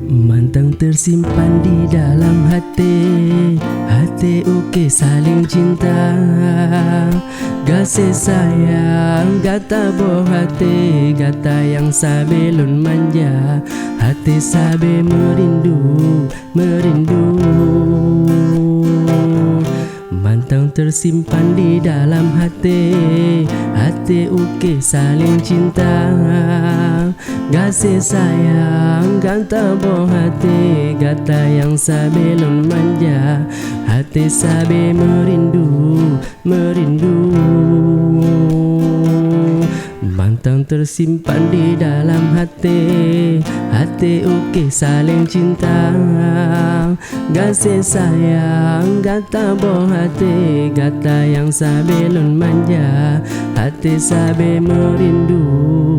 Mantan tersimpan di dalam hati, hati uke saling cinta. Kasih sayang gata boh hati, gata yang sabelun manja. Hati sabe merindu, merindu. Mantan tersimpan di dalam hati, hati uke saling cinta. Kasih sayang gata boh hati, gata yang sabelun manja. Hati sabe merindu, merindu. Mantan tersimpan di dalam hati, hati uke saling cinta. Kasih sayang gata boh hati, gata yang sabelun manja. Hati sabe merindu.